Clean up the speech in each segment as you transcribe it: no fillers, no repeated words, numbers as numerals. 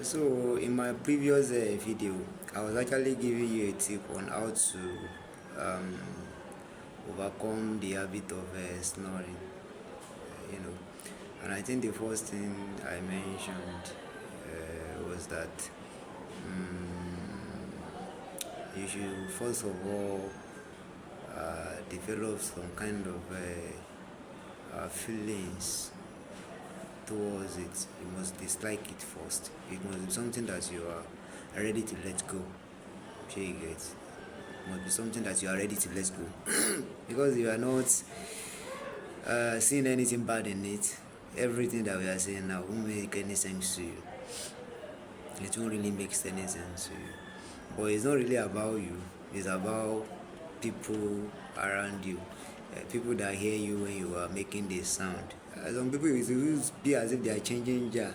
So in my previous video, I was actually giving you a tip on how to um, overcome the habit of snoring, you know. And I think the first thing I mentioned was that you should first of all develop some kind of feelings towards it. You must dislike it first. It must be something that you are ready to let go. Sure you get. It must be something that you are ready to let go. Because you are not seeing anything bad in it, everything that we are saying now won't make any sense to you. It won't really make any sense to you. But it's not really about you, it's about people around you. People that hear you when you are making this sound. Some people will be as if they are changing jar.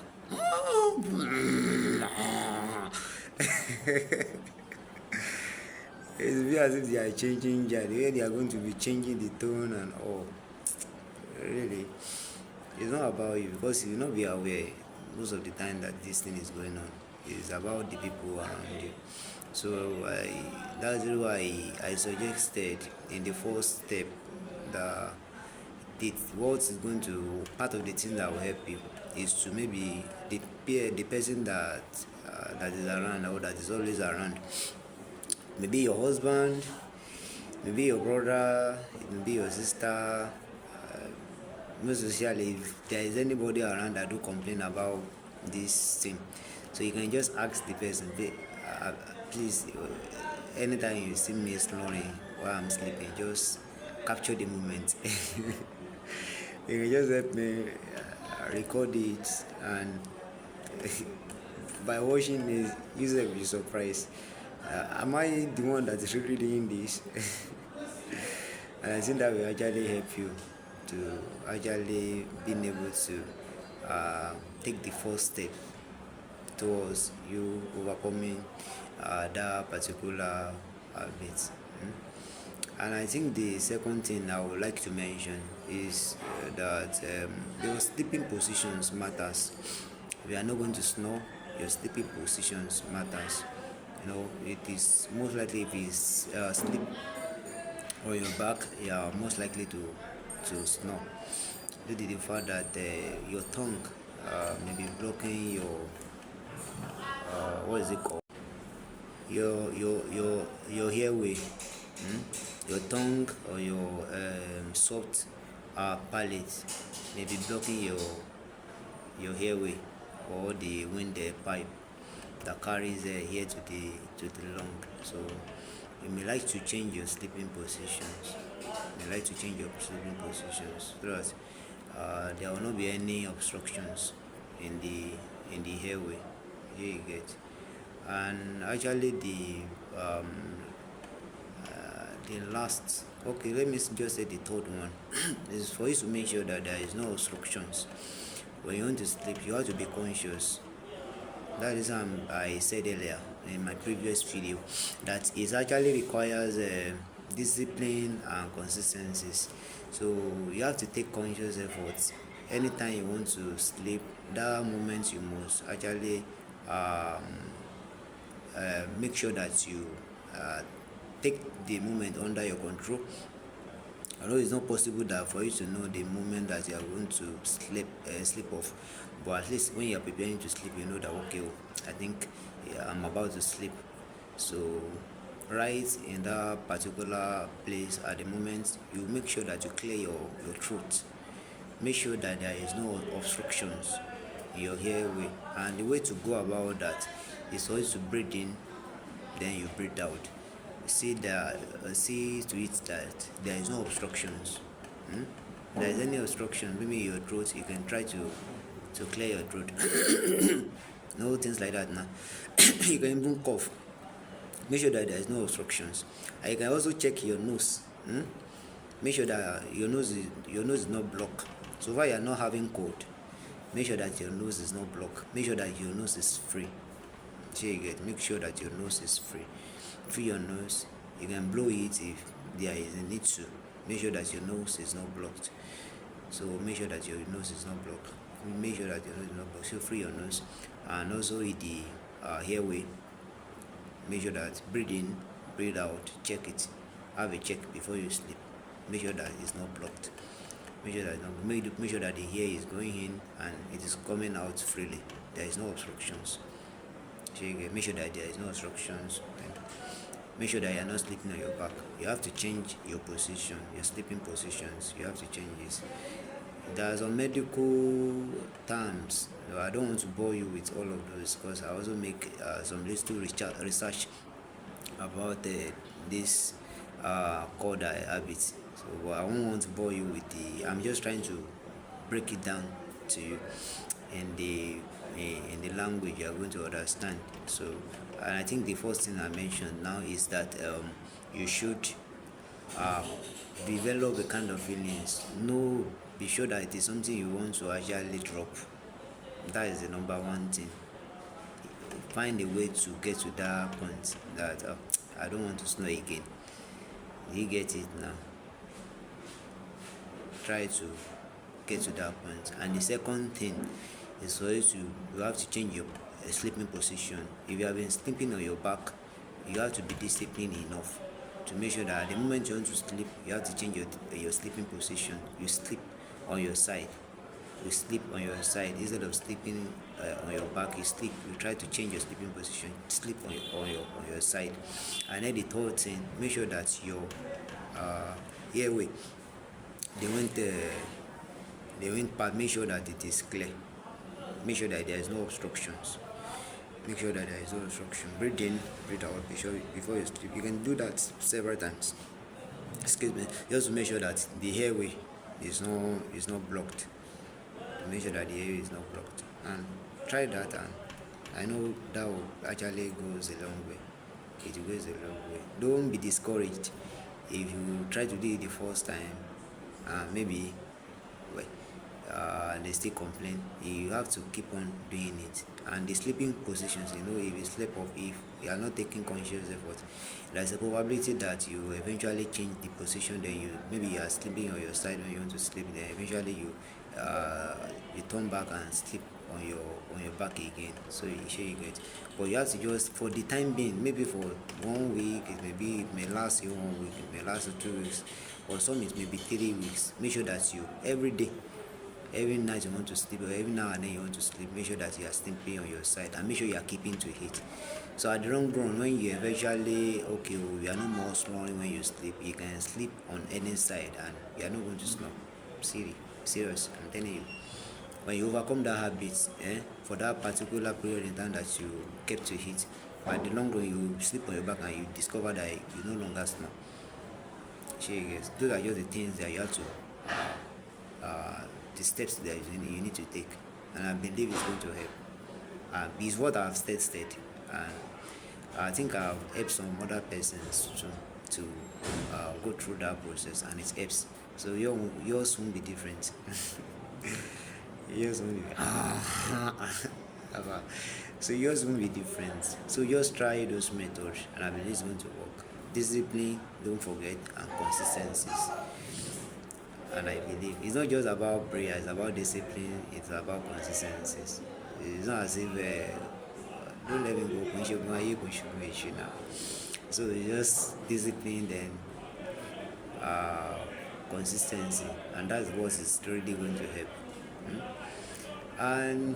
It will be as if they are changing jar. The way they are going to be changing the tone and all. Really, it's not about you because you will not be aware most of the time that this thing is going on. It's about the people around you. So that's why I suggested in the first step that what is going to part of the thing that will help you is to maybe the person that is around or that is always around. Maybe your husband, maybe your brother, maybe your sister. Most especially if there is anybody around that do complain about this thing, so you can just ask the person, please, anytime you see me snoring while I'm sleeping, just capture the moment. You can just help me record it, and by watching it, you will be surprised. Am I the one that is really doing this? And I think that will actually help you to actually being able to take the first step towards you overcoming that particular habit. And I think the second thing I would like to mention is that your sleeping positions matters. We are not going to snore. Your sleeping positions matters. It is most likely if it's sleep on your back, you are most likely to snore due to the fact that your tongue may be blocking your what is it called, your airway. Your tongue or your soft palate may be blocking your airway or the wind pipe that carries air to the lung. So you may like to change your sleeping positions. So that there will not be any obstructions in the airway. Here you get. And actually the last, okay, let me just say the third one is for you to make sure that there is no obstructions. When you want to sleep, you have to be conscious. That is I said earlier in my previous video that it actually requires discipline and consistencies. So you have to take conscious efforts anytime you want to sleep. That moment you must actually make sure that you take the moment under your control. I know it's not possible that for you to know the moment that you are going to sleep off, but at least when you are preparing to sleep, you know that okay, I think I'm about to sleep. So right in that particular place at the moment, you make sure that you clear your throat. Make sure that there is no obstructions in your airway, and the way to go about that is always to breathe in, then you breathe out. See to it that there is no obstructions. If there is any obstruction, maybe your throat, you can try to clear your throat. No things like that now. You can even cough. Make sure that there is no obstructions. And you can also check your nose. Make sure that your nose is not blocked. So far you are not having cold, make sure that your nose is not blocked. Make sure that your nose is free. Make sure that your nose is free. Free your nose. You can blow it if there is a need to. Make sure that your nose is not blocked. So make sure that your nose is not blocked. make sure that your nose is not blocked. So free your nose, and also with the airway, make sure that breathe in, breathe out, check it, have a check before you sleep. Make sure that it's not blocked. Make sure that make sure that the air is going in and it is coming out freely. There is no obstructions. So make sure that there is no obstructions. And make sure that you are not sleeping on your back. You have to change your position, your sleeping positions. You have to change this. There are some medical terms. I don't want to bore you with all of those because I also make some little research about this called habits. So I won't want to bore you with the. I'm just trying to break it down to you in the language you are going to understand. So, and I think the first thing I mentioned now is that you should develop a kind of feelings. No, be sure that it is something you want to actually drop. That is the number one thing. Find a way to get to that point that I don't want to snore again. You get it now. Try to get to that point. And the second thing is for you have to change your sleeping position. If you have been sleeping on your back, you have to be disciplined enough to make sure that at the moment you want to sleep, you have to change your sleeping position. You sleep on your side. You sleep on your side instead of sleeping on your back. You sleep. You try to change your sleeping position. Sleep on your side. And then the third thing, make sure that your airway, the wind part, make sure that it is clear. Make sure that there is no obstructions. Make sure that there is no obstruction. Breathe in, breathe out before you sleep. You can do that several times. Excuse me. Just to make sure that the airway is not blocked. To make sure that the airway is not blocked. And try that, and I know that will actually goes a long way. It goes a long way. Don't be discouraged if you try to do it the first time. Maybe they still complain. You have to keep on doing it. And the sleeping positions, if you sleep off, if you are not taking conscious effort, there's a probability that you eventually change the position. Then maybe you are sleeping on your side when you want to sleep. Then eventually you turn back and sleep on your back again. So you get. But you have to just, for the time being, maybe for 1 week, it may last you 1 week, it may last you 2 weeks, or some it may be 3 weeks. Make sure that you every day, every night you want to sleep, or every now and then you want to sleep, make sure that you are sleeping on your side, and make sure you are keeping to it. So at the long run, when you eventually you are no more snoring when you sleep, you can sleep on any side and you are not going to snore. Serious, I'm telling you. When you overcome that habit, for that particular period in time that you kept to it, at the long run you sleep on your back and you discover that you no longer snore. Those are just the things that you have to the steps that you need to take, and I believe it's going to help. It's what I've stated, and I think I've helped some other persons to go through that process, and it helps. So yours won't be different. Yours won't be. So yours won't be different. So just try those methods, and I believe it's going to work. Discipline, don't forget, and consistencies. And I believe it's not just about prayer, it's about discipline, it's about consistencies. It's not as if don't let me go now. So it's just discipline, then consistency, and that's what is really going to help. And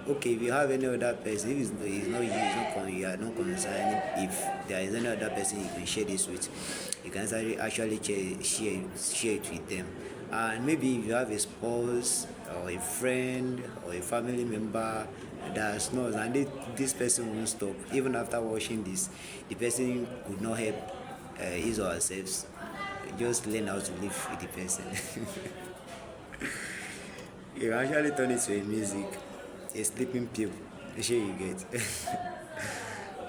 if you have any other person, if you are not concerned, if there is any other person you can share this with, you can actually share it with them. And maybe if you have a spouse or a friend or a family member that snores, and this person won't stop, even after watching this, the person could not help his or herself. Just learn how to live with the person. You actually turn it to a music, a sleeping pill. Sure you get.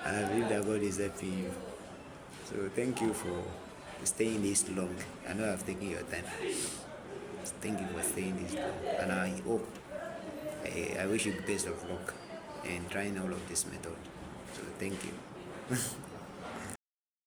I believe that God is helping you. So thank you for staying this long. I know I've taken your time. Thank you for staying this long, and I hope, I wish you the best of luck in trying all of this method. So thank you.